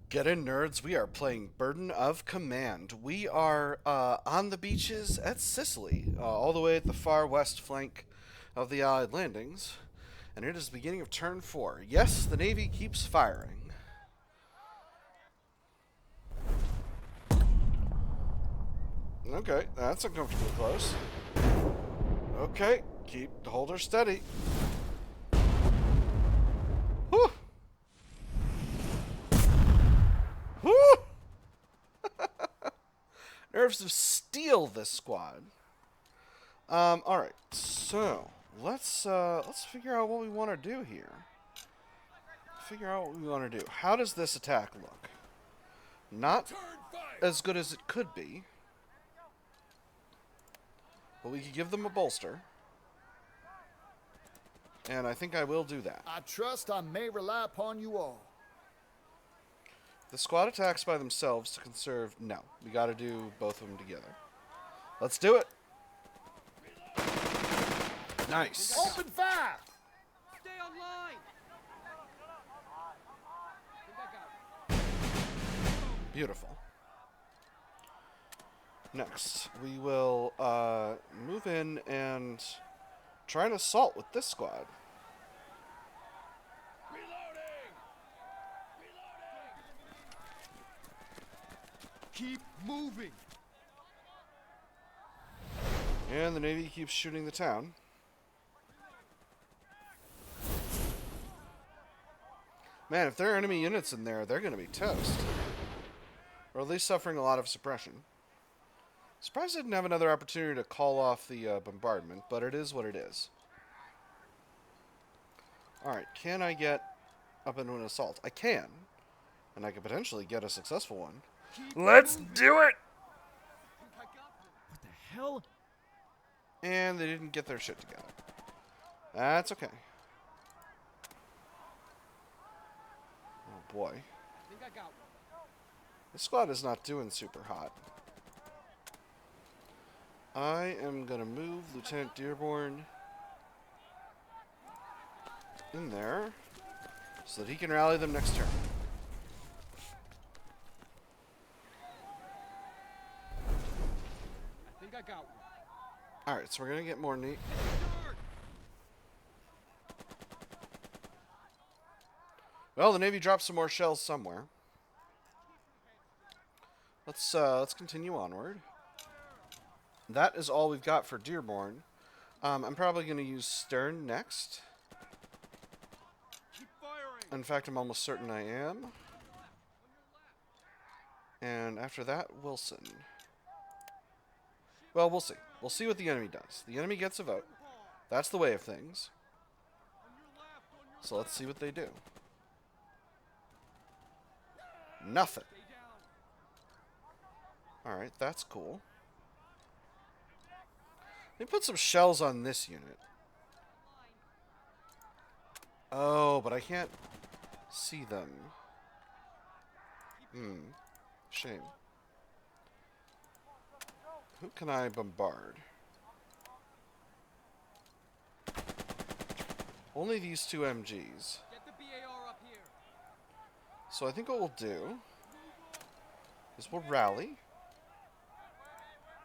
Get in, nerds. We are playing Burden of Command. We are on the beaches at Sicily, all the way at the far west flank of the Allied landings. And it is the beginning of turn 4. Yes, the Navy keeps firing. Okay, that's uncomfortably close. Okay, hold her steady. Whew! Whew! Nerves of steel, this squad. All right. So let's figure out what we want to do here. How does this attack look? Not as good as it could be, but we could give them a bolster, and I think I will do that. I trust I may rely upon you all. The squad attacks by themselves to conserve. No, we got to do both of them together. Let's do it. Nice. Open fire! Stay online! Beautiful. Next, we will move in and try an assault with this squad. Keep moving. And the Navy keeps shooting the town. Man, if there are enemy units in there, they're going to be toast. Or at least suffering a lot of suppression. Surprised I didn't have another opportunity to call off the bombardment, but it is what it is. Alright, can I get up into an assault? I can. And I could potentially get a successful one. Let's do it! What the hell? And they didn't get their shit together. That's okay. Oh boy. I think I got one. This squad is not doing super hot. I am going to move Lieutenant Dearborn in there so that he can rally them next turn. I think I got one. Alright, so we're going to get more neat. Well, the Navy dropped some more shells somewhere. Let's continue onward. That is all we've got for Dearborn. I'm probably going to use Stern next. Keep firing. In fact, I'm almost certain I am. And after that, Wilson. Well, we'll see. We'll see what the enemy does. The enemy gets a vote. That's the way of things. So let's see what they do. Nothing. Alright, that's cool. Let me put some shells on this unit. Oh, but I can't see them. Shame. Who can I bombard? Only these two MGs. Get the BAR up here. So I think what we'll do is we'll rally.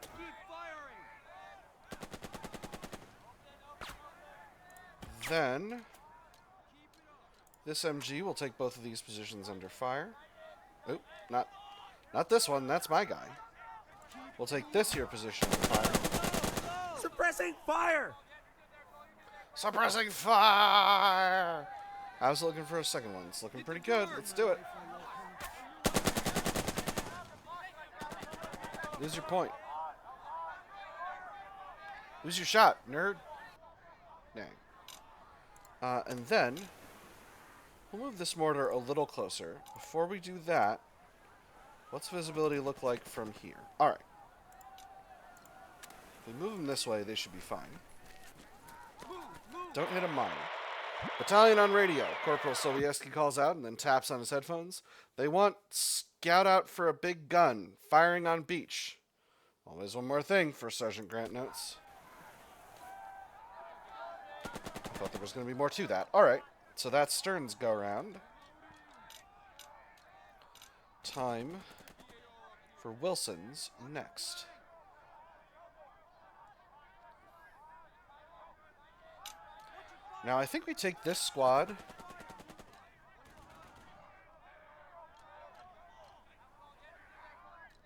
Keep firing. Then this MG will take both of these positions under fire. Oop, not this one. That's my guy. We'll take this here position under fire. Suppressing fire. Suppressing fire! I was looking for a second one. It's looking pretty good. Let's do it. Lose your point. Lose your shot, nerd. Dang. And then, we'll move this mortar a little closer. Before we do that, what's visibility look like from here? Alright. If we move them this way, they should be fine. Don't hit a mine. Battalion on radio. Corporal Sobieski calls out and then taps on his headphones. They want scout out for a big gun. Firing on beach. Always one more thing for Sergeant Grant notes. I thought there was going to be more to that. Alright. So that's Stern's go-round. time for Wilson's next. Now, I think we take this squad.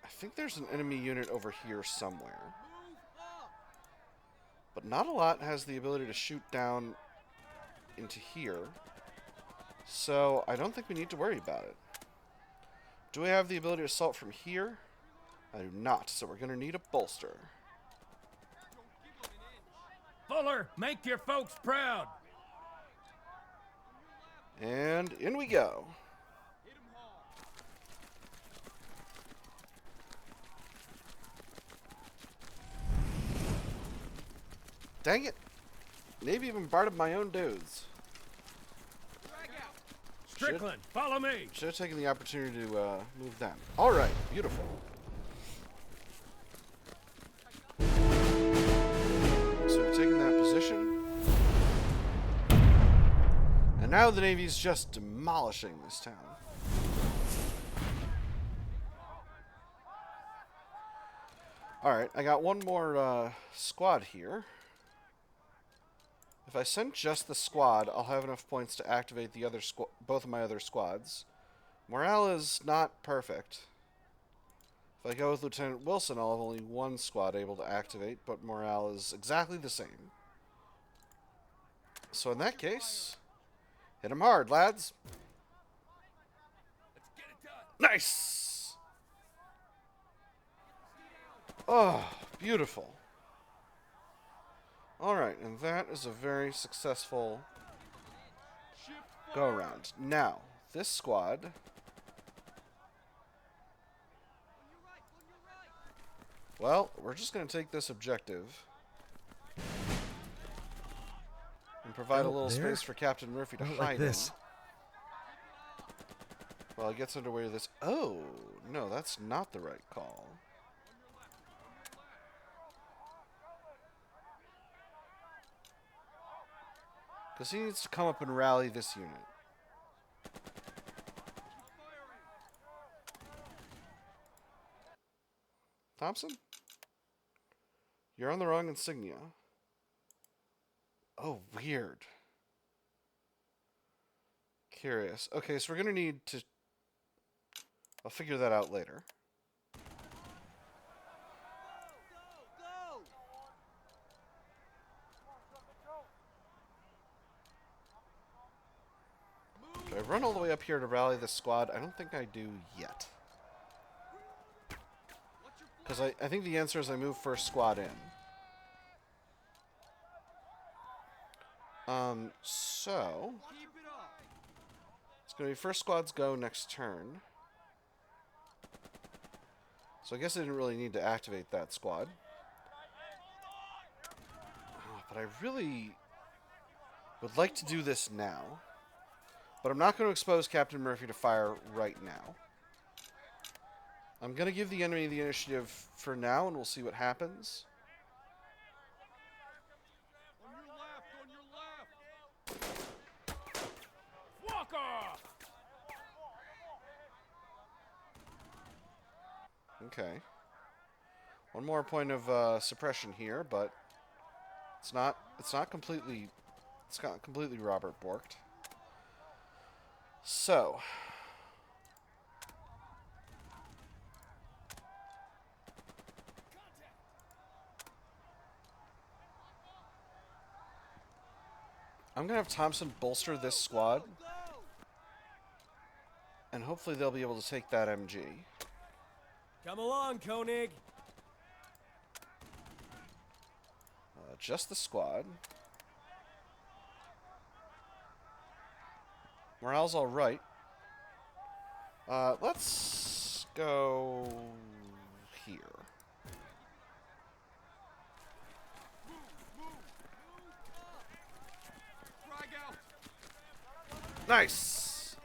I think there's an enemy unit over here somewhere. But not a lot has the ability to shoot down into here. So, I don't think we need to worry about it. Do we have the ability to assault from here? I do not, so we're going to need a bolster. Fuller, make your folks proud. And in we go. Dang it. Navy bombarded my own dudes. Strickland, follow me. Should have taken the opportunity to move them. Alright, beautiful. So we've taken that position. And now the Navy's just demolishing this town. Alright, I got one more squad here. If I send just the squad, I'll have enough points to activate the other both of my other squads. Morale is not perfect. If I go with Lieutenant Wilson, I'll have only one squad able to activate, but morale is exactly the same. So in that case, hit 'em hard, lads. Let's get it done. Nice! Oh, beautiful. Alright, and that is a very successful go-around. Now, this squad... Well, we're just going to take this objective and provide a little space for Captain Murphy to hide in. While he gets underway with this... Oh, no, that's not the right call. Because he needs to come up and rally this unit. Thompson? You're on the wrong insignia. Oh, weird. Curious. Okay, so we're going to need to... I'll figure that out later. Do I run all the way up here to rally this squad? I don't think I do yet. Because I think the answer is I move first squad in. So... It's going to be first squads go next turn. So I guess I didn't really need to activate that squad. Oh, but I really would like to do this now. But I'm not going to expose Captain Murphy to fire right now. I'm going to give the enemy the initiative for now, and we'll see what happens. On your left. Walk off. Okay. One more point of suppression here, but it's not completely Robert Borked. So, I'm going to have Thompson bolster this squad, and hopefully they'll be able to take that MG. Come along, Koenig. Just the squad. Morale's all right. Let's go here. Nice.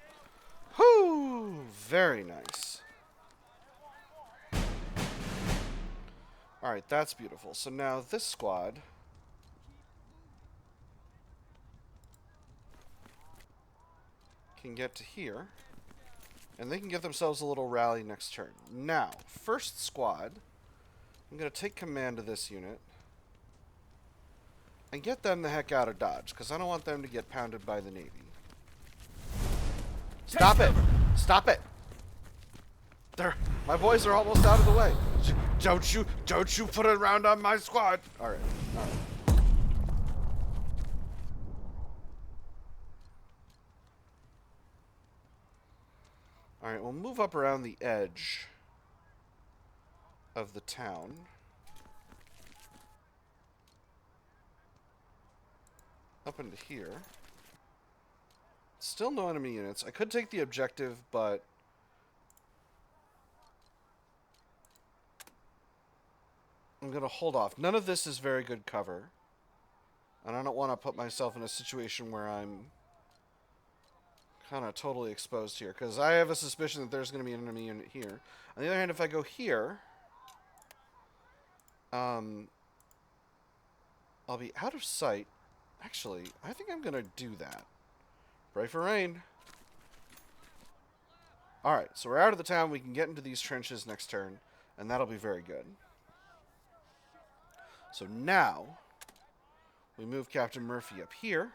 Whoo! Very nice. All right, that's beautiful. So now this squad can get to here. And they can give themselves a little rally next turn. Now, first squad, I'm going to take command of this unit and get them the heck out of Dodge, because I don't want them to get pounded by the Navy. Stop it! Stop it! My boys are almost out of the way. Don't you put it around on my squad! Alright, alright. Alright, we'll move up around the edge of the town. Up into here. Still no enemy units. I could take the objective, but I'm going to hold off. None of this is very good cover. And I don't want to put myself in a situation where I'm kind of totally exposed here, because I have a suspicion that there's going to be an enemy unit here. On the other hand, if I go here, I'll be out of sight. Actually, I think I'm going to do that. Pray for rain. Alright, so we're out of the town. We can get into these trenches next turn, and that'll be very good. So now, we move Captain Murphy up here.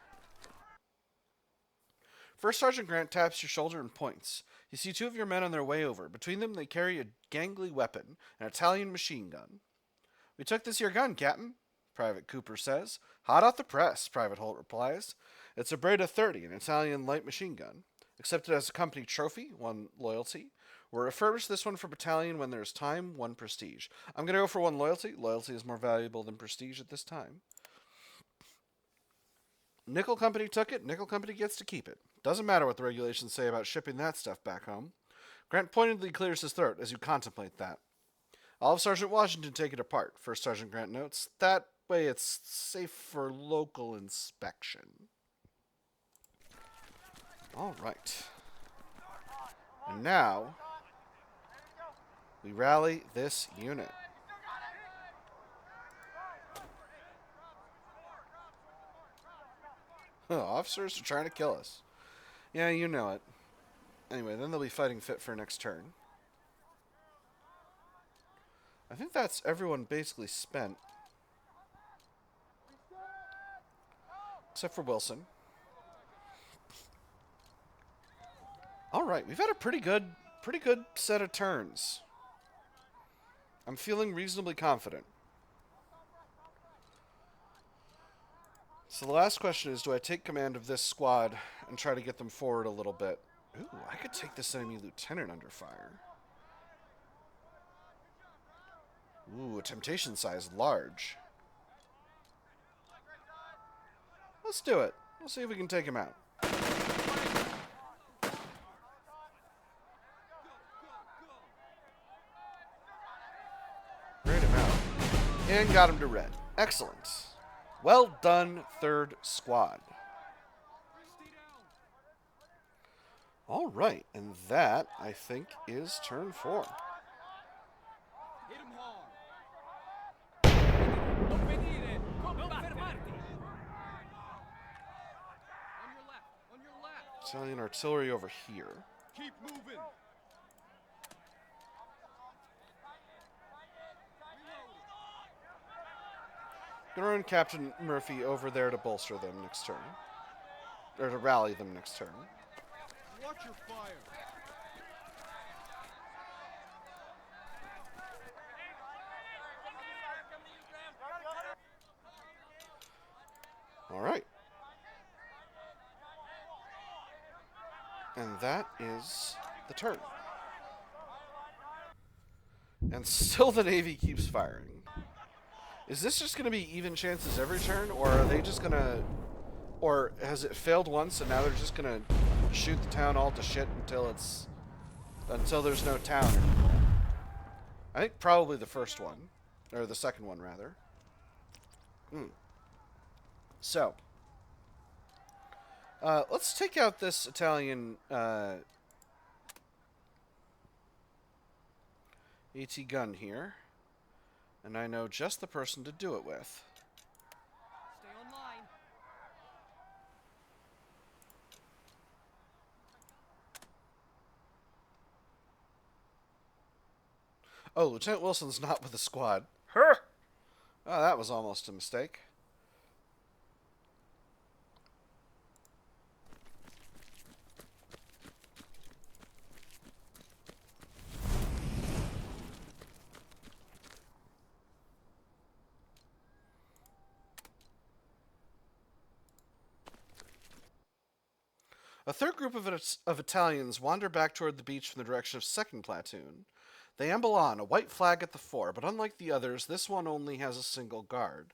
First Sergeant Grant taps your shoulder and points. You see two of your men on their way over. Between them, they carry a gangly weapon, an Italian machine gun. We took this here gun, Captain, Private Cooper says. Hot off the press, Private Holt replies. It's a Breda 30, an Italian light machine gun. Accepted as a company trophy, 1 loyalty. We'll refurbish this one for battalion when there's time, 1 prestige. I'm going to go for 1 loyalty. Loyalty is more valuable than prestige at this time. Nickel Company took it. Nickel Company gets to keep it. Doesn't matter what the regulations say about shipping that stuff back home. Grant pointedly clears his throat as you contemplate that. I'll have Sergeant Washington take it apart, First Sergeant Grant notes. That way it's safe for local inspection. All right. And now, we rally this unit. Officers are trying to kill us. Yeah, you know it. Anyway, then they'll be fighting fit for next turn. I think that's everyone basically spent. Except for Wilson. Alright, we've had a pretty good set of turns. I'm feeling reasonably confident. So the last question is, do I take command of this squad and try to get them forward a little bit? Ooh, I could take this enemy lieutenant under fire. Ooh, a temptation size large. Let's do it. We'll see if we can take him out. Ran him out. And got him to red. Excellent. Well done, third squad. All right, and that, I think, is turn 4. Hit him hard. Non venire. Non fermarti. On your left. Italian artillery over here. Keep moving. Gonna run Captain Murphy over there to bolster them next turn. Or to rally them next turn. Watch your fire. All right. And that is the turn. And still the Navy keeps firing. Is this just going to be even chances every turn, or are they just going to... Or has it failed once and now they're just going to shoot the town all to shit until there's no town anymore? I think probably the first one. Or the second one, rather. So. Let's take out this Italian AT gun here. And I know just the person to do it with. Stay online. Oh, Lieutenant Wilson's not with the squad. Huh. Oh, that was almost a mistake. A third group of Italians wander back toward the beach from the direction of 2nd Platoon. They amble on, a white flag at the fore, but unlike the others, this one only has a single guard.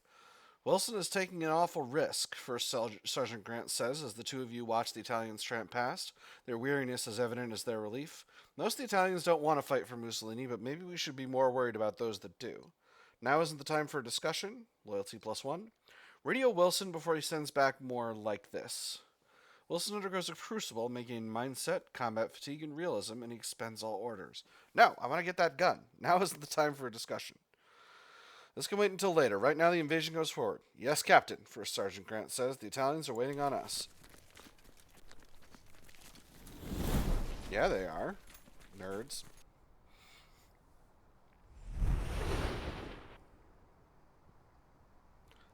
Wilson is taking an awful risk, First Sergeant Grant says as the two of you watch the Italians tramp past, their weariness as evident as their relief. Most of the Italians don't want to fight for Mussolini, but maybe we should be more worried about those that do. Now isn't the time for a discussion. Loyalty +1. Radio Wilson before he sends back more like this. Wilson undergoes a crucible, making mindset, combat fatigue, and realism, and he expends all orders. No, I want to get that gun. Now isn't the time for a discussion. This can wait until later. Right now the invasion goes forward. Yes, Captain, First Sergeant Grant says. The Italians are waiting on us. Yeah, they are. Nerds.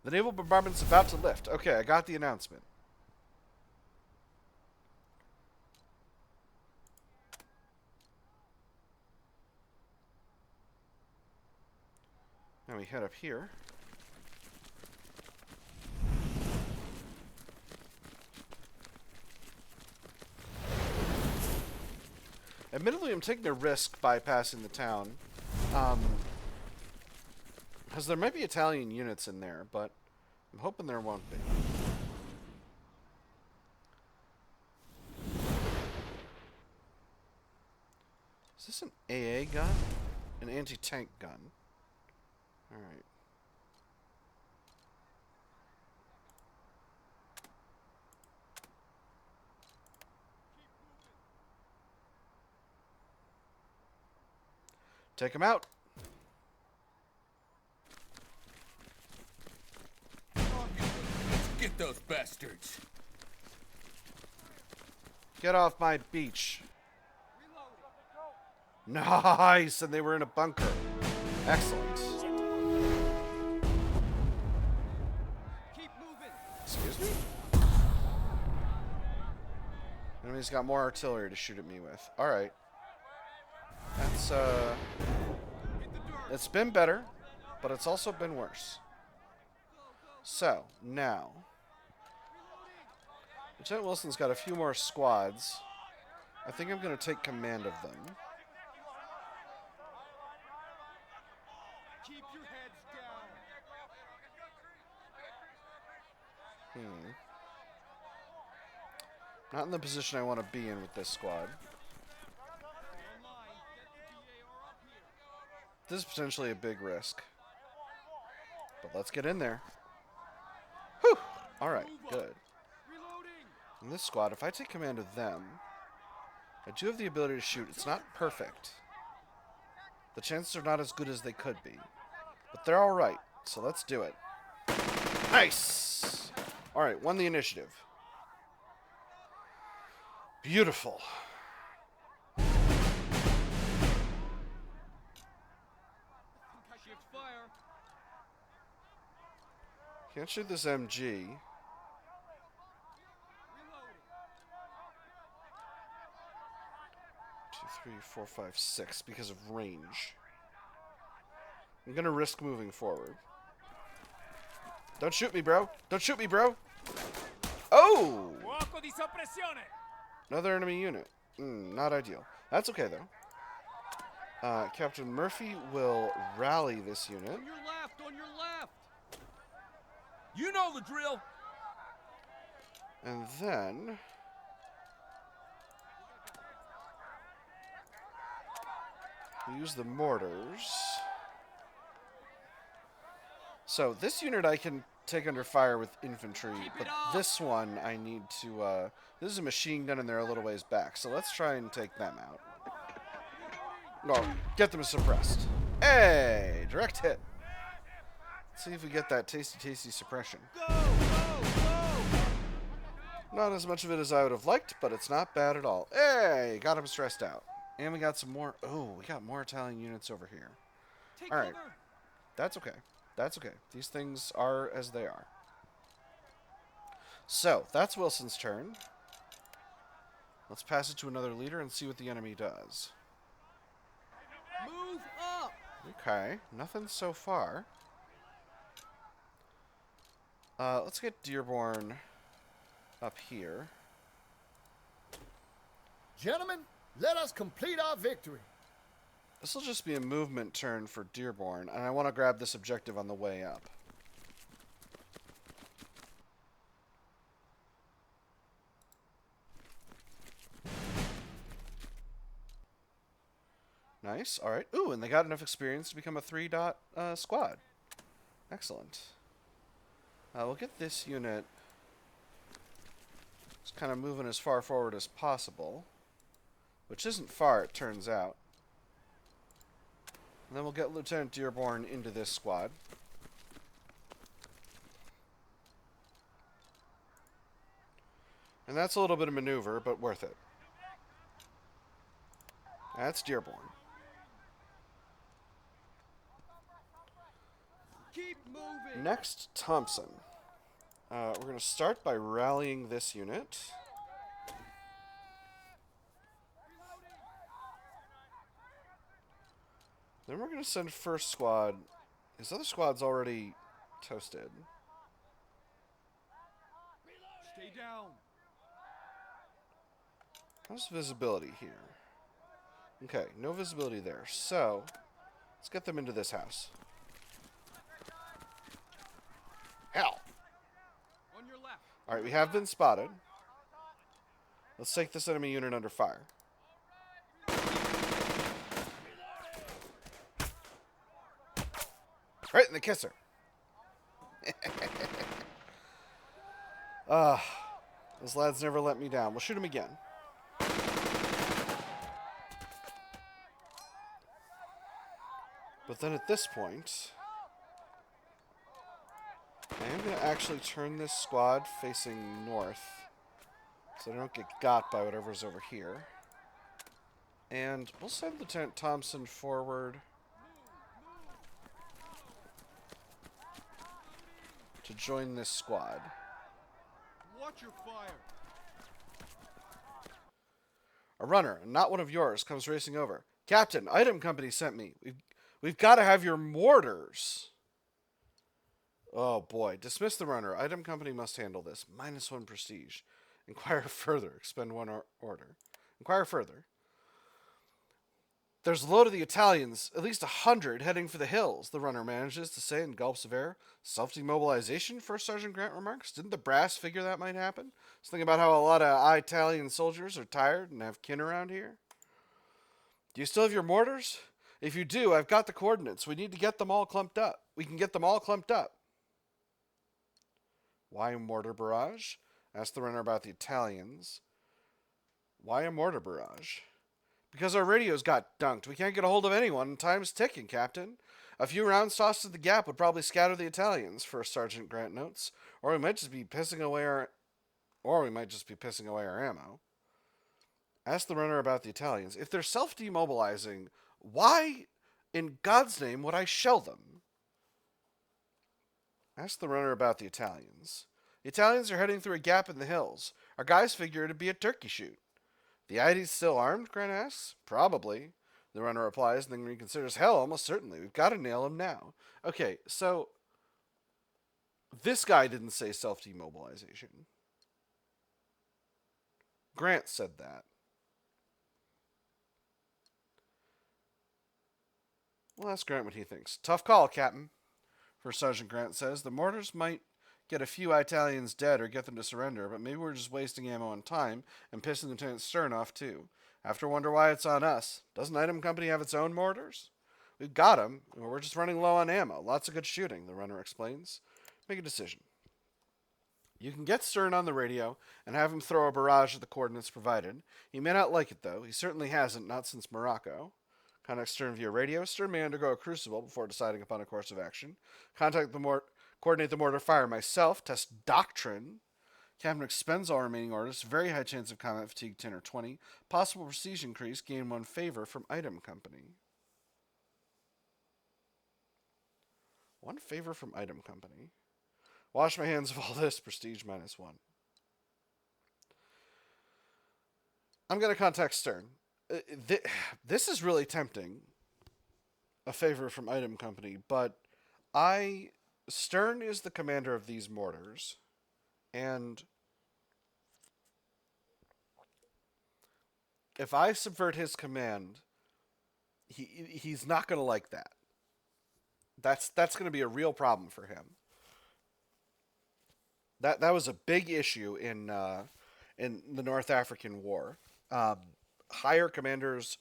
The naval bombardment's about to lift. Okay, I got the announcement. Now we head up here. Admittedly, I'm taking a risk bypassing the town. Because there might be Italian units in there, but I'm hoping there won't be. Is this an AA gun? An anti-tank gun. Alright. Take him out. Get those bastards. Get off my beach. Nice! And they were in a bunker. Excellent. Keep moving. Excuse me? Enemy's got more artillery to shoot at me with. Alright. That's, it's been better, but it's also been worse. So, now. Lieutenant Wilson's got a few more squads. I think I'm going to take command of them. Keep your heads down. Not in the position I want to be in with this squad. This is potentially a big risk. But let's get in there. Whew! Alright, good. In this squad, if I take command of them, I do have the ability to shoot. It's not perfect. The chances are not as good as they could be. But they're alright, so let's do it. Nice! Alright, won the initiative. Beautiful. Shift fire. Can't shoot this MG. 2, 3, 4, 5, 6 because of range. I'm gonna risk moving forward. Don't shoot me, bro. Don't shoot me, bro. Oh! Another enemy unit. Not ideal. That's okay, though. Captain Murphy will rally this unit. On your left, on your left. You know the drill. And then... we use the mortars. So, this unit I can take under fire with infantry, but this one I need to, this is a machine gun and they're a little ways back, so let's try and take them out. No, get them suppressed. Hey! Direct hit. Let's see if we get that tasty suppression. Not as much of it as I would have liked, but it's not bad at all. Hey! Got him stressed out. And we got some more. Oh, we got more Italian units over here. Take All right. cover. That's okay. That's okay. These things are as they are. So, that's Wilson's turn. Let's pass it to another leader and see what the enemy does. Move up. Okay. Nothing so far. Let's get Dearborn up here. Gentlemen, let us complete our victory. This will just be a movement turn for Dearborn, and I want to grab this objective on the way up. Nice. All right. Ooh, and they got enough experience to become a 3-dot squad. Excellent. We'll get this unit just kind of moving as far forward as possible, which isn't far, it turns out. And then we'll get Lieutenant Dearborn into this squad. And that's a little bit of maneuver, but worth it. That's Dearborn. Keep moving. Next, Thompson. We're going to start by rallying this unit. Then we're going to send first squad. His other squad's already toasted. Stay down. How's visibility here? Okay, no visibility there. So, let's get them into this house. Hell! On your left. Alright, we have been spotted. Let's take this enemy unit under fire. Right in the kisser. Those lads never let me down. We'll shoot him again. But then at this point, I am going to actually turn this squad facing north so they don't get got by whatever's over here. And we'll send Lieutenant Thompson forward to join this squad. Watch your fire. A runner, and not one of yours, comes racing over. Captain, item company sent me. We've got to have your mortars. Oh boy. Dismiss the runner. Item company must handle this. -1 prestige. Inquire further. Expend 1 order. Inquire further. There's a load of the Italians, at least 100, heading for the hills, the runner manages to say in gulps of air. Self-demobilization, First Sergeant Grant remarks. Didn't the brass figure that might happen? Just thinking about how a lot of Italian soldiers are tired and have kin around here. Do you still have your mortars? If you do, I've got the coordinates. We need to get them all clumped up. We can get them all clumped up. Why a mortar barrage? Asked the runner about the Italians. Why a mortar barrage? Because our radios got dunked. We can't get a hold of anyone, and time's ticking, Captain. A few rounds tossed at the gap would probably scatter the Italians, First Sergeant Grant notes. Or we might just be pissing away our ammo. Ask the runner about the Italians. If they're self-demobilizing, why in God's name would I shell them? Ask the runner about the Italians. The Italians are heading through a gap in the hills. Our guys figure it'd be a turkey shoot. The ID's still armed, Grant asks. Probably. The runner replies and then reconsiders. Hell, almost certainly. We've got to nail him now. Okay, so this guy didn't say self-demobilization. Grant said that. We'll ask Grant what he thinks. Tough call, Captain. First Sergeant Grant says. The mortars might get a few Italians dead or get them to surrender, but maybe we're just wasting ammo and time and pissing Lieutenant Stern off too. Have to wonder why it's on us. Doesn't Item Company have its own mortars? We've got them. We're just running low on ammo. Lots of good shooting, the runner explains. Make a decision. You can get Stern on the radio and have him throw a barrage at the coordinates provided. He may not like it, though. He certainly hasn't, not since Morocco. Contact Stern via radio. Stern may undergo a crucible before deciding upon a course of action. Coordinate the mortar fire myself. Test doctrine. Captain expends all remaining orders. Very high chance of combat fatigue 10 or 20. Possible prestige increase. Gain 1 favor from item company. 1 favor from item company. Wash my hands of all this. Prestige -1. I'm going to contact Stern. This is really tempting. A favor from item company, but Stern is the commander of these mortars, and if I subvert his command, he's not going to like that. That's going to be a real problem for him. That was a big issue in the North African War. Higher commanders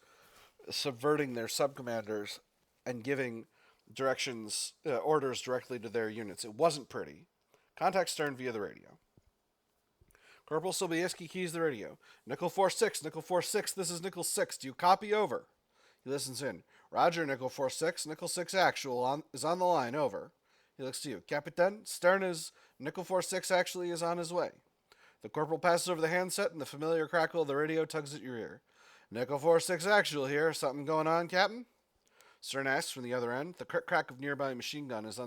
subverting their subcommanders and giving orders directly to their units. It wasn't pretty. Contact Stern via the radio. Corporal Sobieski keys the radio. Nickel 4-6, Nickel 4-6, this is Nickel 6. Do you copy? Over. He listens in. Roger, Nickel 4-6, Nickel 6 actual is on the line. Over. He looks to you. Capitan, Stern is Nickel 4-6 actually is on his way. The corporal passes over the handset and the familiar crackle of the radio tugs at your ear. Nickel 4-6 actual here. Something going on, Captain? Stern asks from the other end. The crack of nearby machine gun is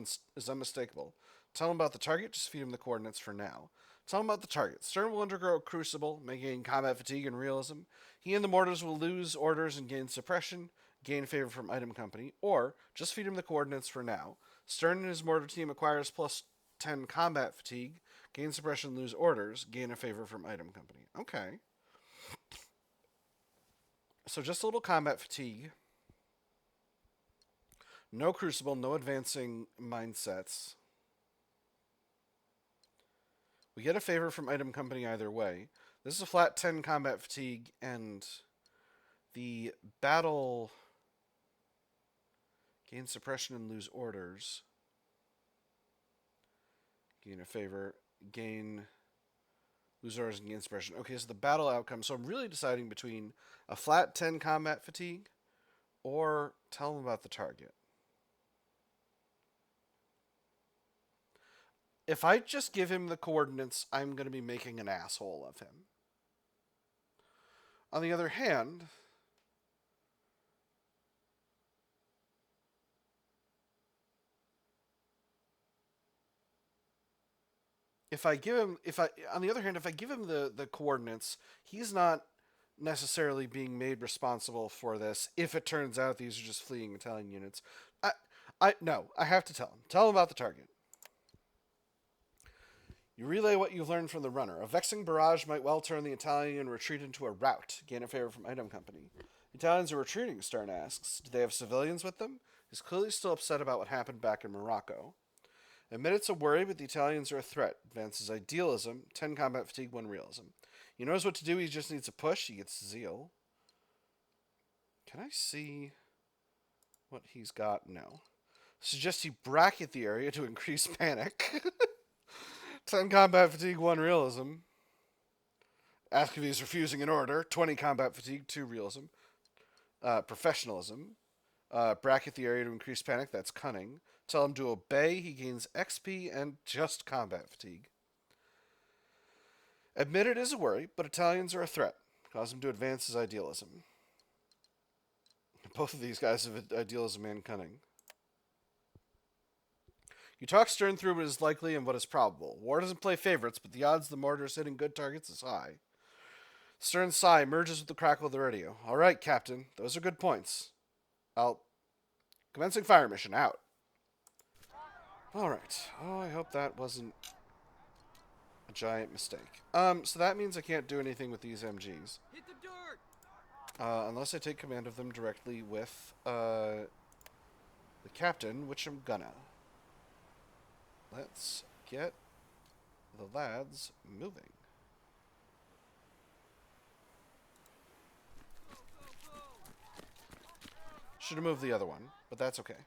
unmistakable. Tell him about the target. Just feed him the coordinates for now. Tell him about the target. Stern will undergo a crucible, may gain combat fatigue and realism. He and the mortars will lose orders and gain suppression, gain favor from item company, or just feed him the coordinates for now. Stern and his mortar team acquires +10 combat fatigue, gain suppression, lose orders, gain a favor from item company. Okay. So just a little combat fatigue. No crucible, no advancing mindsets. We get a favor from item company either way. This is a flat 10 combat fatigue, and the battle gain suppression and lose orders. Gain a favor, lose orders and gain suppression. Okay, so the battle outcome. So I'm really deciding between a flat 10 combat fatigue or tell him about the target. If I just give him the coordinates, I'm going to be making an asshole of him. On the other hand, if I give him the coordinates, he's not necessarily being made responsible for this if it turns out these are just fleeing Italian units. I have to tell him. Tell him about the target. You relay what you've learned from the runner. A vexing barrage might well turn the Italian retreat into a rout. Gain a favor from item company. The Italians are retreating, Stern asks. Do they have civilians with them? He's clearly still upset about what happened back in Morocco. Admit it's a worry, but the Italians are a threat. Advances idealism. 10 combat fatigue, 1 realism. He knows what to do, he just needs a push. He gets zeal. Can I see what he's got? No. Suggest you bracket the area to increase panic. 10 combat fatigue, 1 realism. Ask if he's refusing an order. 20 combat fatigue, 2 realism. Professionalism. Bracket the area to increase panic. That's cunning. Tell him to obey. He gains XP and just combat fatigue. Admit it is a worry, but Italians are a threat. Cause him to advance his idealism. Both of these guys have idealism and cunning. You talk Stern through what is likely and what is probable. War doesn't play favorites, but the odds the mortars hitting good targets is high. Stern's sigh merges with the crackle of the radio. All right, Captain. Those are good points. Commencing fire mission. Out. All right. Oh, I hope that wasn't a giant mistake. So that means I can't do anything with these MGs. Hit the dirt. Unless I take command of them directly with the captain, which I'm gonna. Let's get the lads moving. Should have moved the other one, but that's okay.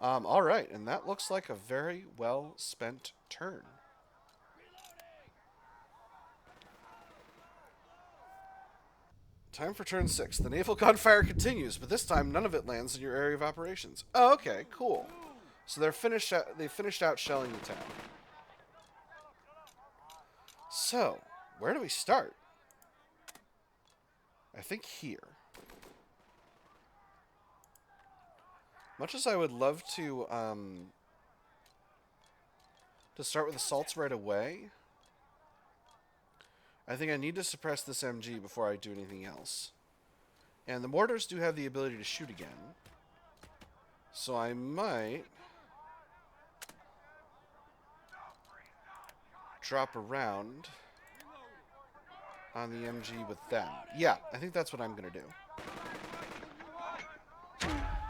All right, and that looks like a very well spent turn. Time for turn 6. The naval gunfire continues, but this time none of it lands in your area of operations. Oh, okay, cool. So they finished out shelling the town. So, where do we start? I think here. Much as I would love to start with assaults right away, I think I need to suppress this MG before I do anything else. And the mortars do have the ability to shoot again. So I might drop around on the MG with them. Yeah, I think that's what I'm going to do.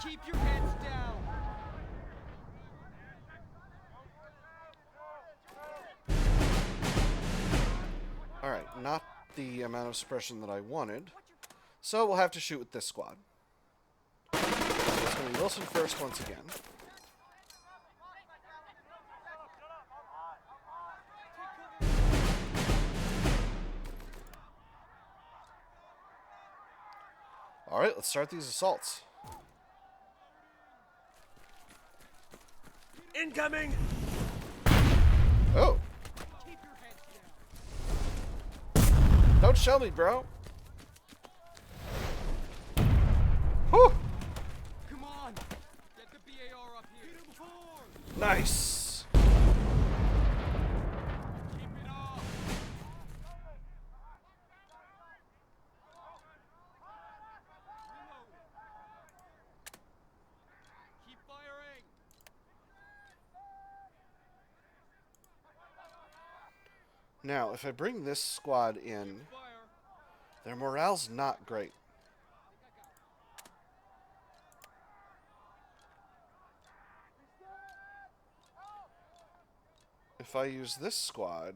Keep your heads down. Alright, not the amount of suppression that I wanted. So we'll have to shoot with this squad. So it's going to be Wilson first once again. Alright, let's start these assaults. Incoming! Oh! Keep your heads down. Don't show me, bro! Whew! Come on. Get the BAR up here. Hit him hard. Nice! Keep it up. Reload. Keep firing. Now, if I bring this squad in, Fire. their morale's not great. If I use this squad,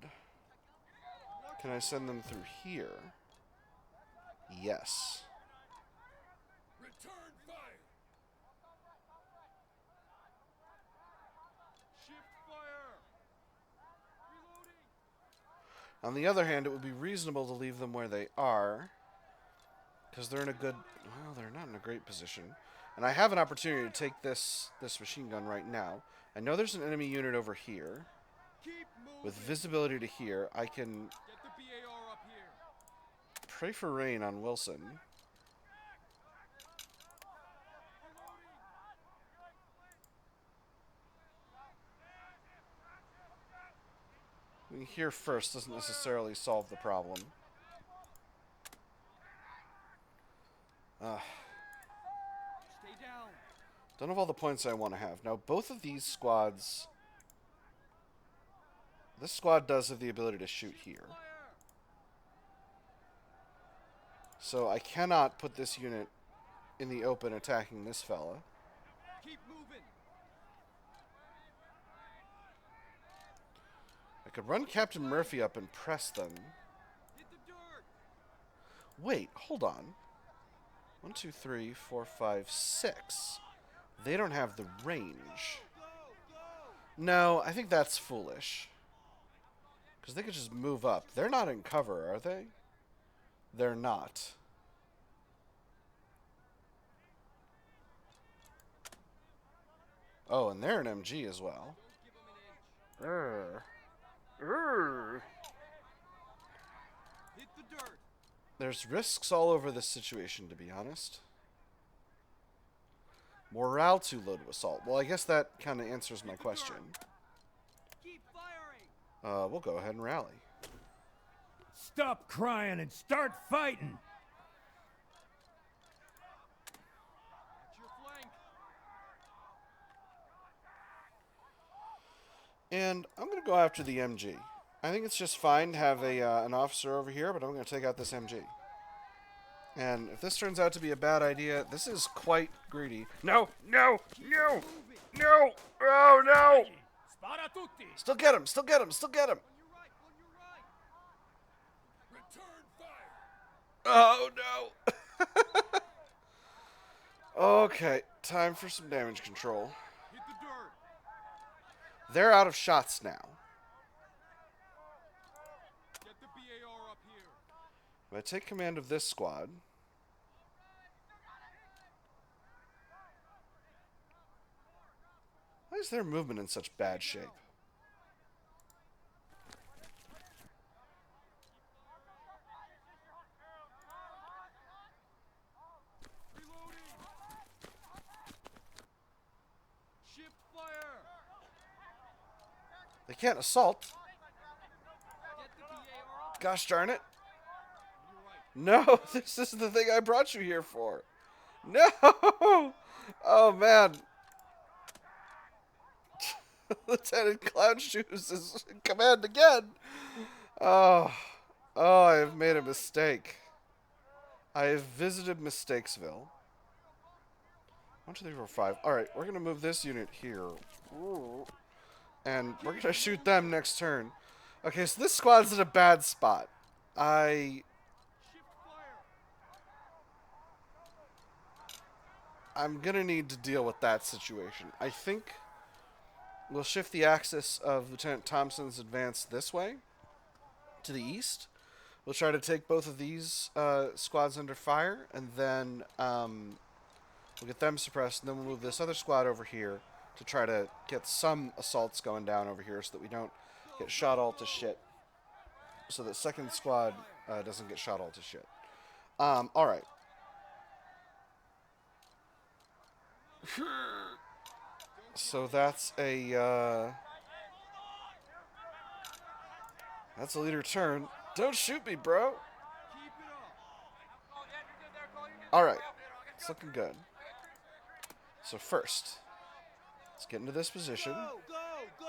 can I send them through here? Yes. Return fire! Shift fire. Reloading. On the other hand, it would be reasonable to leave them where they are, because they're in a good... Well, they're not in a great position. And I have an opportunity to take this machine gun right now. I know there's an enemy unit over here. Keep moving. With visibility to here, I can Get the BAR up here. pray for rain on Wilson. Being here first doesn't necessarily solve the problem. Stay down. Don't have all the points I want to have. Now, both of these squads... This squad does have the ability to shoot here. Fire. So I cannot put this unit in the open attacking this fella. Keep moving. I could run Captain Murphy up and press them. Hit the dirt. Wait, hold on. 1, 2, 3, 4, 5, 6. They don't have the range. Go, go. No, I think that's foolish. Because they could just move up. They're not in cover, are they? They're not. Oh, and they're an MG as well. Don't give him an inch. Hit the dirt. There's risks all over this situation, to be honest. Morale too low to assault. Well, I guess that kind of answers my question. Keep firing. We'll go ahead and rally. Stop crying and start fighting! At your flank. And I'm going to go after the MG. I think it's just fine to have an officer over here, but I'm going to take out this MG. And if this turns out to be a bad idea, this is quite greedy. No, no, no, no, oh no! Spara tutti! Still get him, still get him, still get him! On your right. Oh On your right. no! Okay, time for some damage control. Hit the dirt. They're out of shots now. Get the BAR up here. If I take command of this squad... Why is their movement in such bad shape? They can't assault. Get the BAR up. Gosh darn it. You're right. No, this is the thing I brought you here for. No! Oh, man. Lieutenant Clown Shoes is in command again. Oh. Oh, I have made a mistake. I have visited Mistakesville. 1, 2, 3, 4, 5. Alright, we're going to move this unit here. Ooh. And we're going to shoot them next turn. Okay, so this squad's in a bad spot. Shift fire. I'm going to need to deal with that situation. I think we'll shift the axis of Lieutenant Thompson's advance this way, to the east. We'll try to take both of these squads under fire, and then we'll get them suppressed, and then we'll move this other squad over here to try to get some assaults going down over here so that we don't get shot all to shit. So that second squad doesn't get shot all to shit. Alright. So that's a leader turn. Don't shoot me, bro. Keep it up. Alright. It's looking good. So first, let's get into this position. Go, go,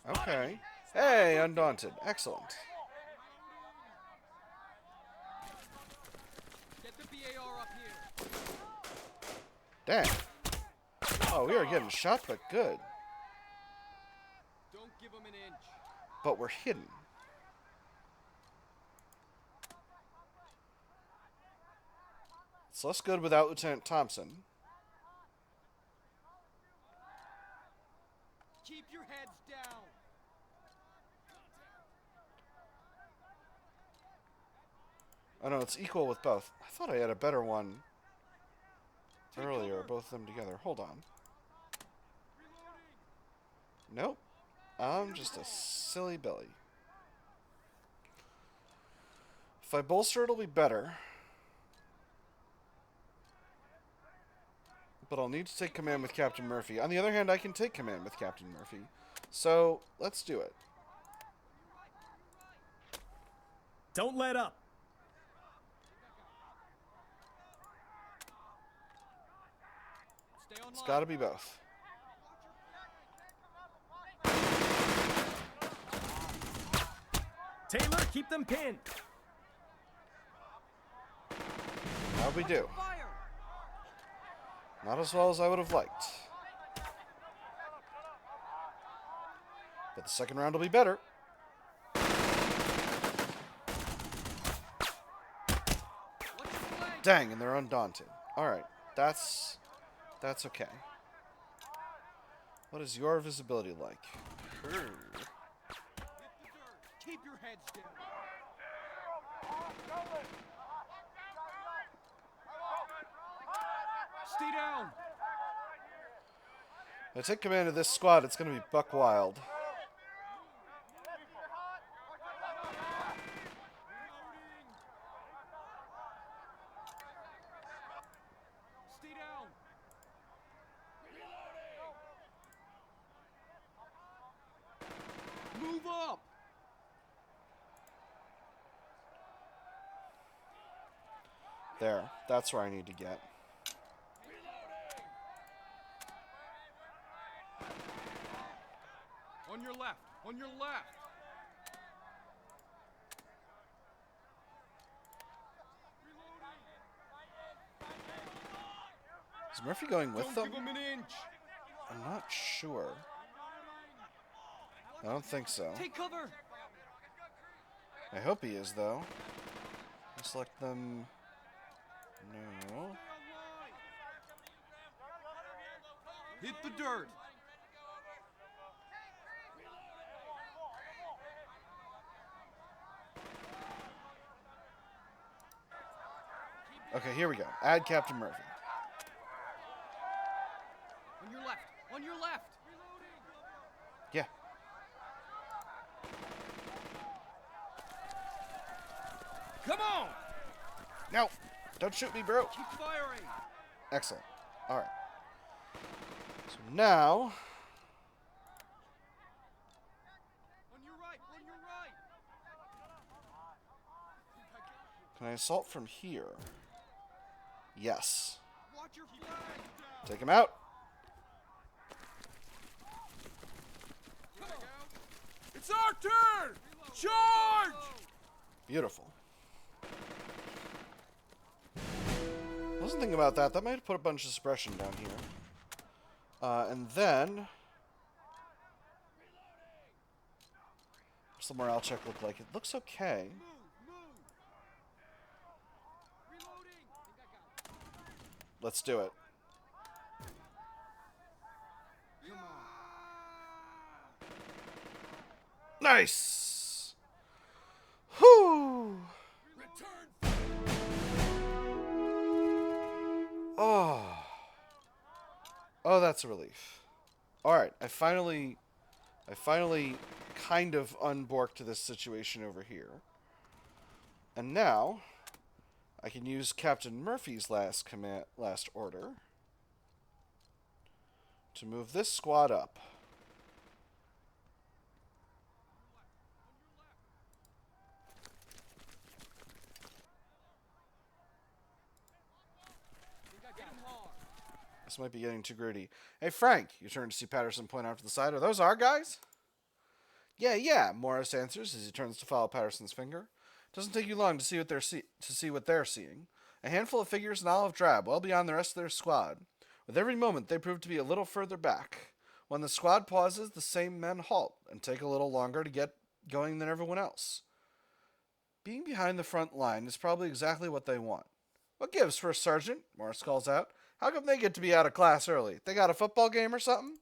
go. Okay. Hey, Undaunted. Excellent. Get the BAR up here. Dang. Oh, we are getting shot, but good. Don't give them an inch. But we're hidden. It's less good without Lieutenant Thompson. Keep your heads down. Oh no, it's equal with both. I thought I had a better one earlier, both of them together. Hold on. Nope. I'm just a silly Billy. If I bolster, it'll be better. But I'll need to take command with Captain Murphy. On the other hand, I can take command with Captain Murphy. So, let's do it. Don't let up. Stay on It's line. gotta be both. Taylor, keep them pinned. How'd we do? Fire. Not as well as I would have liked. But the second round will be better. What's the flank? Dang, and they're undaunted. Alright, that's okay. What is your visibility like? Hit the dirt. Keep your heads down. Stay down. When I take command of this squad, it's going to be buck wild. Stay down. Move up. There, that's where I need to get. On your left. On your left. Is Murphy going with Don't them? give them an inch. I'm not sure. I don't think so. Take cover. I hope he is, though. Select them. No. Hit the dirt. Okay, here we go. Add Captain Murphy. On your left. On your left. Yeah. Come on. No! Don't shoot me, bro! Keep firing. Excellent. Alright. So now, On your right, on your right. can I assault from here? Yes. Watch your flag. Take him out. It's our turn! Charge! Beautiful. Wasn't thinking about that. That might have put a bunch of suppression down here. And then, what's the morale check look like? It looks okay. Move, move. Reloading. Think I got it. Let's do it. Come on. Nice. Whoo. Return! Oh. Oh, that's a relief. All right, I finally kind of unborked this situation over here. And now I can use Captain Murphy's last order to move this squad up. Think I got him hard. This might be getting too gritty. Hey, Frank, you turn to see Patterson point out to the side. Are those our guys? Yeah, Morris answers as he turns to follow Patterson's finger. Doesn't take you long to see what they're seeing. A handful of figures in olive drab, well beyond the rest of their squad. With every moment, they prove to be a little further back. When the squad pauses, the same men halt and take a little longer to get going than everyone else. Being behind the front line is probably exactly what they want. What gives, First Sergeant? Morris calls out. How come they get to be out of class early? They got a football game or something?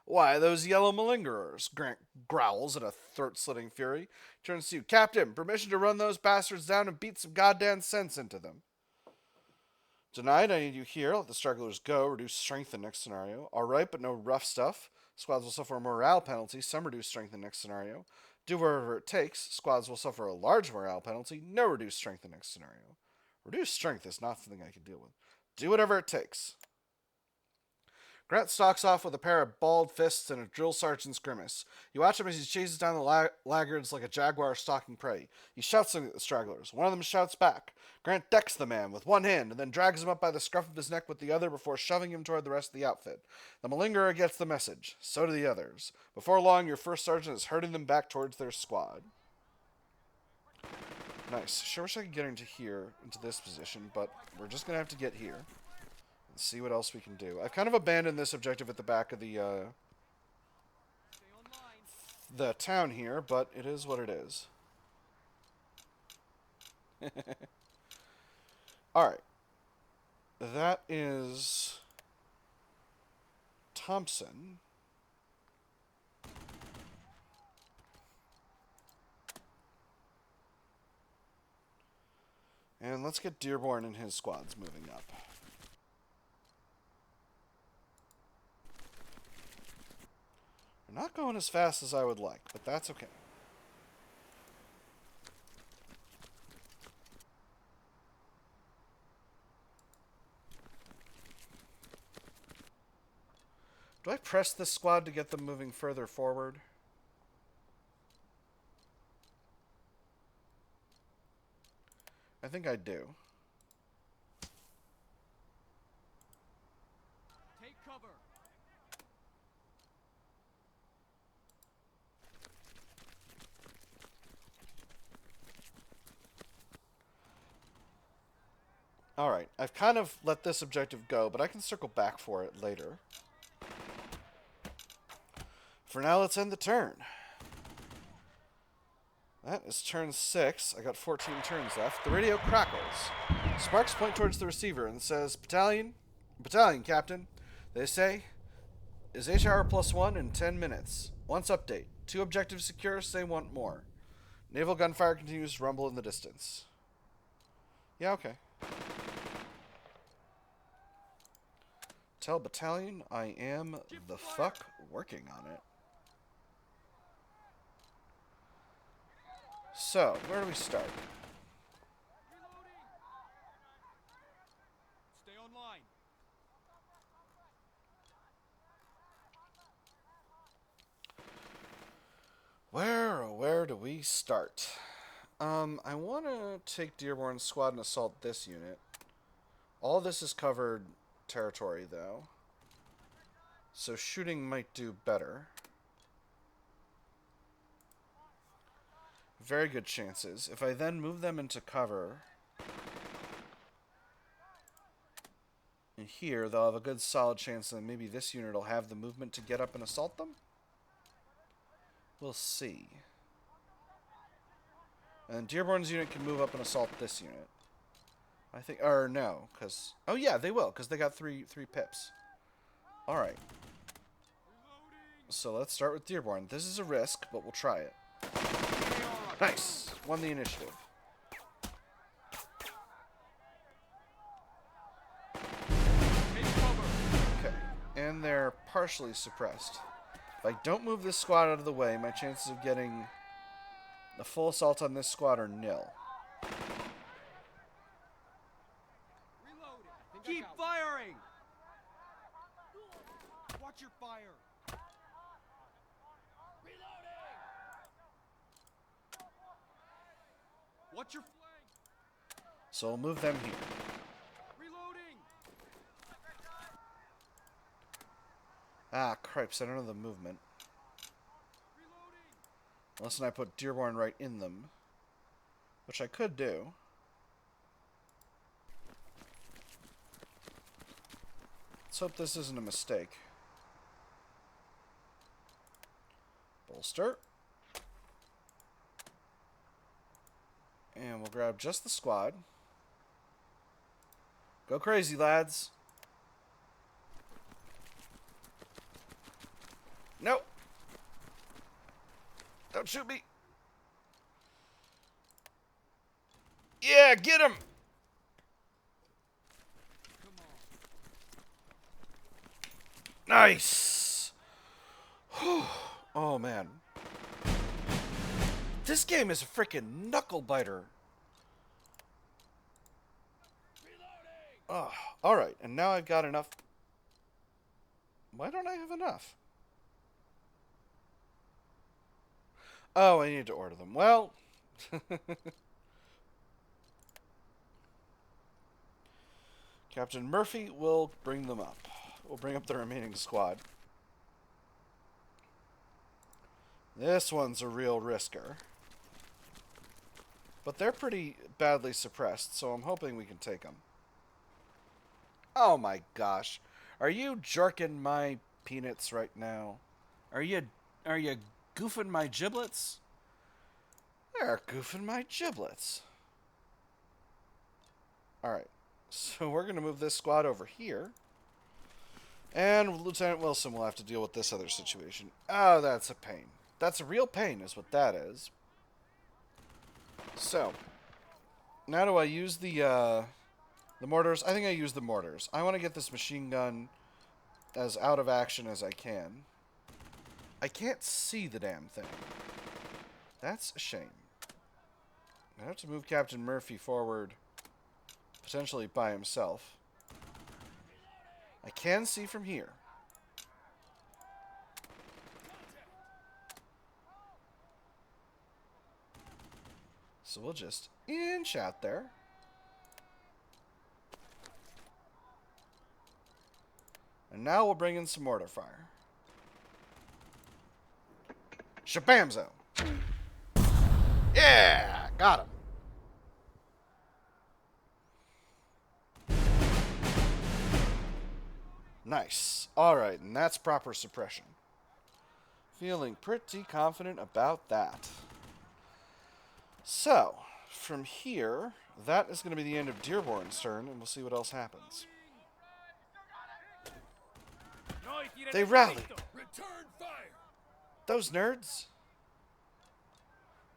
Why, those yellow malingerers, Grant growls in a throat-slitting fury. Turns to you. Captain, permission to run those bastards down and beat some goddamn sense into them. Denied, I need you here. Let the stragglers go. Reduce strength in next scenario. Alright, but no rough stuff. Squads will suffer a morale penalty. Some reduced strength in next scenario. Do whatever it takes. Squads will suffer a large morale penalty. No reduced strength in next scenario. Reduced strength is not something I can deal with. Do whatever it takes. Grant stalks off with a pair of bald fists and a drill sergeant's grimace. You watch him as he chases down the laggards like a jaguar stalking prey. He shouts at the stragglers. One of them shouts back. Grant decks the man with one hand and then drags him up by the scruff of his neck with the other before shoving him toward the rest of the outfit. The malingerer gets the message. So do the others. Before long, your first sergeant is herding them back towards their squad. Nice. Sure wish I could get into here, into this position, but we're just going to have to get here. See what else we can do. I've kind of abandoned this objective at the back of the town here, but it is what it is. Alright. That is Thompson. And let's get Dearborn and his squads moving up. They're not going as fast as I would like, but that's okay. Do I press this squad to get them moving further forward? I think I do. Take cover. Alright, I've kind of let this objective go, but I can circle back for it later. For now, let's end the turn. That is turn 6. I got 14 turns left. The radio crackles. Sparks point towards the receiver and says, Battalion, Captain. They say, is HR +1 in 10 minutes. Once update. 2 objectives secure, say want more. Naval gunfire continues to rumble in the distance. Yeah, okay. Tell Battalion I am the fuck working on it. So, where do we start? Reloading. Stay online. we start? I want to take Dearborn's squad and assault this unit. All this is covered territory, though. So shooting might do better. Very good chances. If I then move them into cover... And here, they'll have a good solid chance that maybe this unit will have the movement to get up and assault them. We'll see. And Dearborn's unit can move up and assault this unit. I think, or no, because... Oh yeah, they will, because they got three pips. Alright. So let's start with Dearborn. This is a risk, but we'll try it. Nice! Won the initiative. Okay, and they're partially suppressed. If I don't move this squad out of the way, my chances of getting a full assault on this squad are nil. Keep firing! Watch your fire! Watch your flank! So we'll move them here. Reloading! Ah, cripes, I don't know the movement. Unless I put Dearborn right in them. Which I could do. Let's hope this isn't a mistake. Bolster. And we'll grab just the squad. Go crazy, lads. Nope. Don't shoot me. Yeah, get him. Nice. Oh, man. This game is a freaking knuckle biter. Oh, alright, and now I've got enough. Why don't I have enough? Oh, I need to order them. Well, Captain Murphy will bring them up. We'll bring up the remaining squad. This one's a real risker. But they're pretty badly suppressed, so I'm hoping we can take them. Oh my gosh. Are you jerking my peanuts right now? Are you goofing my giblets? They're goofing my giblets. Alright. So we're going to move this squad over here. And Lieutenant Wilson will have to deal with this other situation. Oh, that's a pain. That's a real pain is what that is. So, now do I use the mortars? I think I use the mortars. I want to get this machine gun as out of action as I can. I can't see the damn thing. That's a shame. I have to move Captain Murphy forward, potentially by himself. I can see from here. So we'll just inch out there. And now we'll bring in some mortar fire. Shabamzo! Yeah! Got him. Nice. Alright, and that's proper suppression. Feeling pretty confident about that. So, from here, that is going to be the end of Dearborn's turn, and we'll see what else happens. They rallied. Return fire! Those nerds.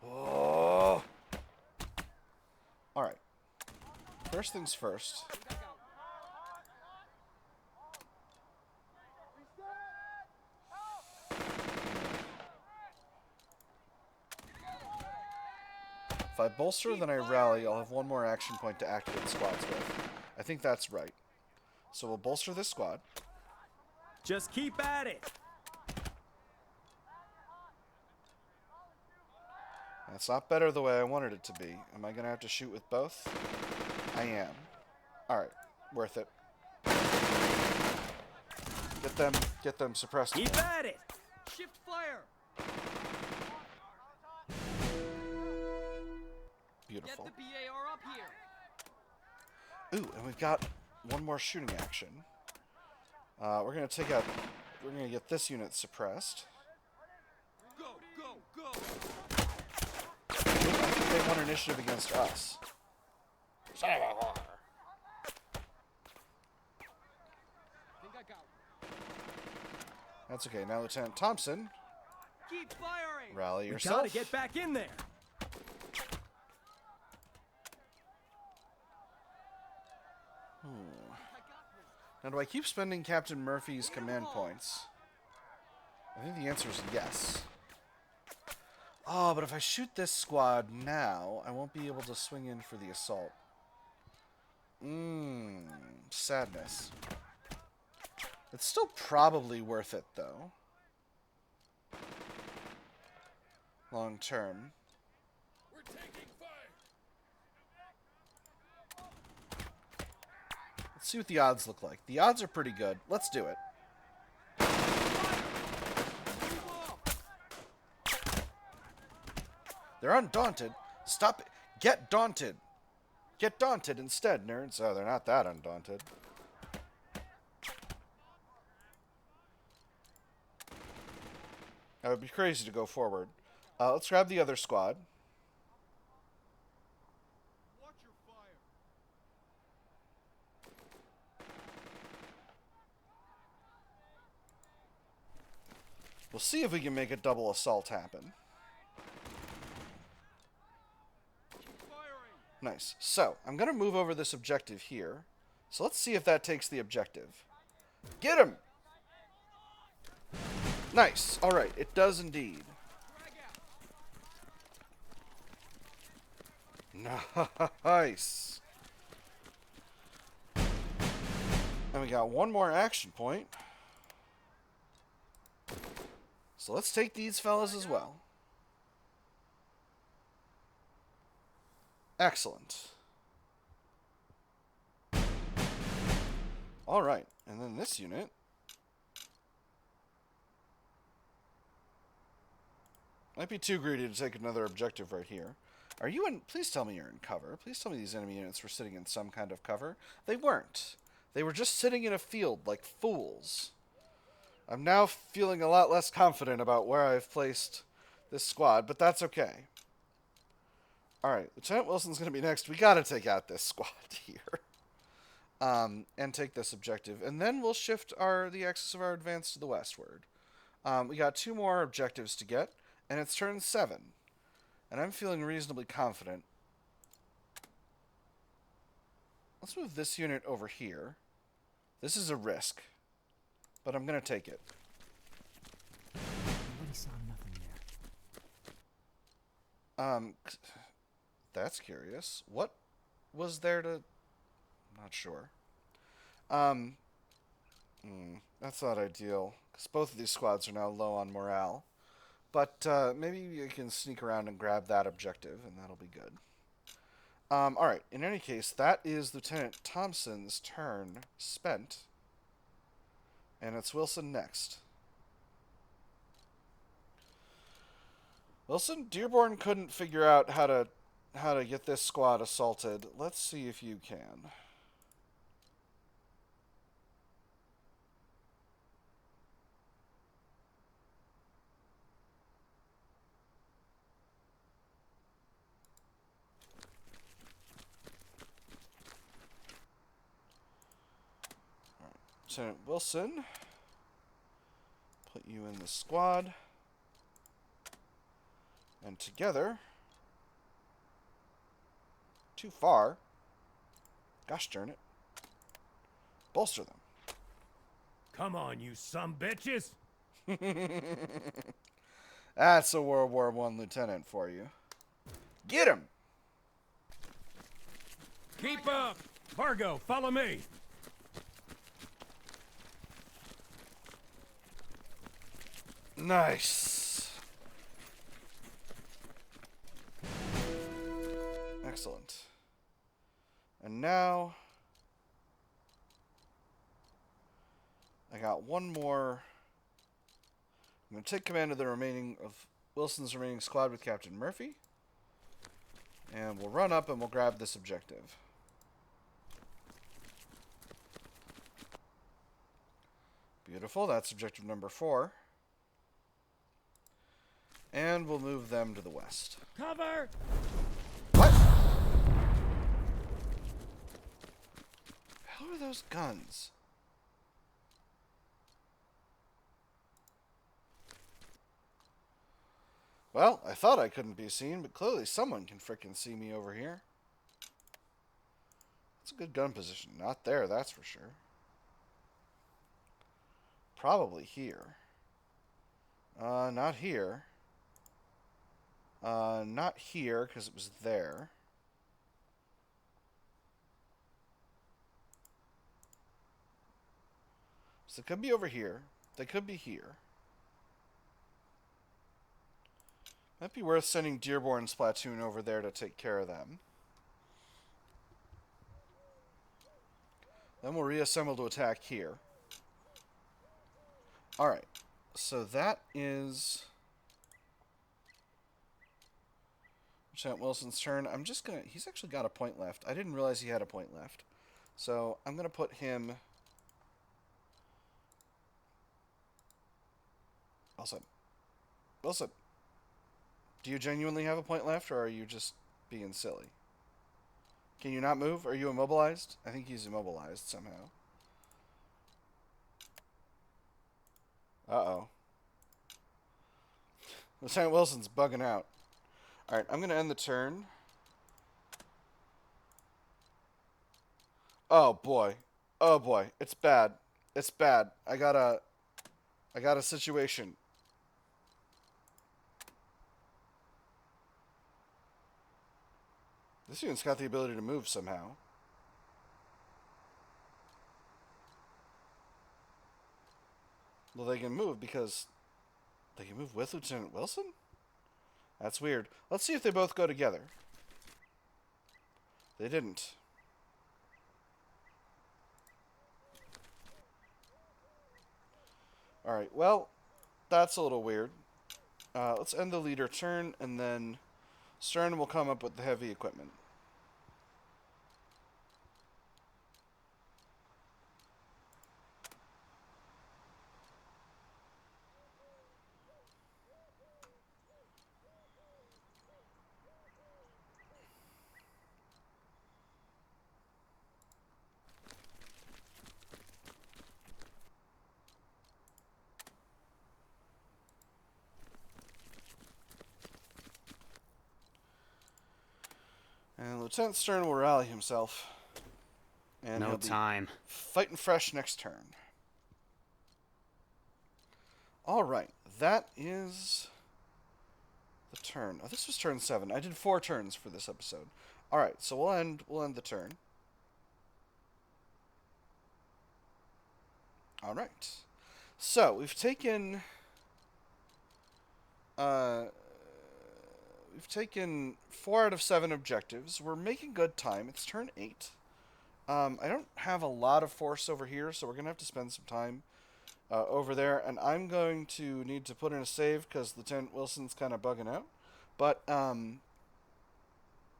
Oh. Alright. First things first. If I bolster, then I rally, I'll have one more action point to activate squads with. I think that's right. So we'll bolster this squad. Just keep at it. That's not better the way I wanted it to be. Am I going to have to shoot with both? I am. Alright. Worth it. Get them suppressed. Keep at it. Shift fire! Get Beautiful. the BAR up here! Ooh, and we've got one more shooting action. We're going to get this unit suppressed. Go, go, go! I think they won initiative against us. I think I got one. That's okay. Now, Lieutenant Thompson, Keep firing! rally We yourself. gotta get back in there. Now, do I keep spending Captain Murphy's command points? I think the answer is yes. Oh, but if I shoot this squad now, I won't be able to swing in for the assault. Sadness. It's still probably worth it, though. Long term. We're taking fire. Let's see what the odds look like. The odds are pretty good. Let's do it. They're undaunted. Stop it. Get daunted. Get daunted instead, nerds. Oh, they're not that undaunted. That would be crazy to go forward. Let's grab the other squad. Watch your fire! We'll see if we can make a double assault happen. Keep firing! Nice. So, I'm going to move over this objective here. So let's see if that takes the objective. Get him! Nice. Alright, it does indeed. Nice. And we got one more action point. So let's take these fellas as well. Excellent. Alright, and then this unit. Might be too greedy to take another objective right here. Are you in... Please tell me you're in cover. Please tell me these enemy units were sitting in some kind of cover. They weren't. They were just sitting in a field like fools. I'm now feeling a lot less confident about where I've placed this squad, but that's okay. Alright, Lieutenant Wilson's going to be next. We got to take out this squad here. And take this objective. And then we'll shift the axis of our advance to the westward. We got 2 more objectives to get, and it's turn 7. And I'm feeling reasonably confident. Let's move this unit over here. This is a risk, but I'm going to take it. I really saw nothing there. That's curious. What was there to... I'm not sure. That's not ideal, because both of these squads are now low on morale. But maybe you can sneak around and grab that objective, and that'll be good. Alright, in any case, that is Lieutenant Thompson's turn spent. And it's Wilson next. Wilson, Dearborn couldn't figure out how to get this squad assaulted. Let's see if you can. Lieutenant Wilson, put you in the squad, and together, too far, gosh darn it, bolster them. Come on, you sumbitches! That's a World War I lieutenant for you. Get him! Keep up! Fargo, follow me! Nice. Excellent. And now I got one more. I'm going to take command of the remaining of Wilson's remaining squad with Captain Murphy. And we'll run up and we'll grab this objective. Beautiful. That's objective number 4. And we'll move them to the west. Cover! What? The hell are those guns? Well, I thought I couldn't be seen, but clearly someone can frickin' see me over here. That's a good gun position. Not there, that's for sure. Probably here. Not here. Not here, because it was there. So it could be over here. They could be here. Might be worth sending Dearborn's platoon over there to take care of them. Then we'll reassemble to attack here. Alright. So that is Lieutenant Wilson's turn. I'm just gonna... He's actually got a point left. I didn't realize he had a point left. So I'm gonna put him... Wilson. Do you genuinely have a point left, or are you just being silly? Can you not move? Are you immobilized? I think he's immobilized somehow. Uh-oh. Lieutenant Wilson's bugging out. Alright, I'm going to end the turn. Oh, boy. Oh, boy. It's bad. It's bad. I got a situation. This unit's got the ability to move somehow. Well, they can move because they can move with Lieutenant Wilson? That's weird. Let's see if they both go together. They didn't. Alright, well, that's a little weird. Let's end the leader turn, and then Stern will come up with the heavy equipment. And Lieutenant Stern will rally himself. And No he'll be time. fighting fresh next turn. Alright, that is the turn. Oh, this was turn 7. I did 4 turns for this episode. Alright, so we'll end the turn. Alright. So, we've taken 4 out of 7 objectives. We're making good time. It's turn 8. I don't have a lot of force over here, so we're going to have to spend some time over there. And I'm going to need to put in a save because Lieutenant Wilson's kind of bugging out. But,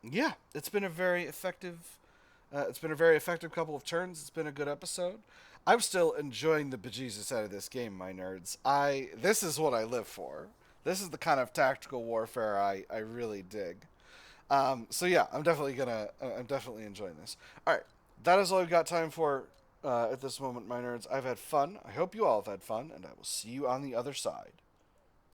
yeah, it's been a very effective couple of turns. It's been a good episode. I'm still enjoying the bejesus out of this game, my nerds. This is what I live for. This is the kind of tactical warfare I really dig. So yeah, I'm definitely enjoying this. All right, that is all we've got time for at this moment, my nerds. I've had fun. I hope you all have had fun, and I will see you on the other side.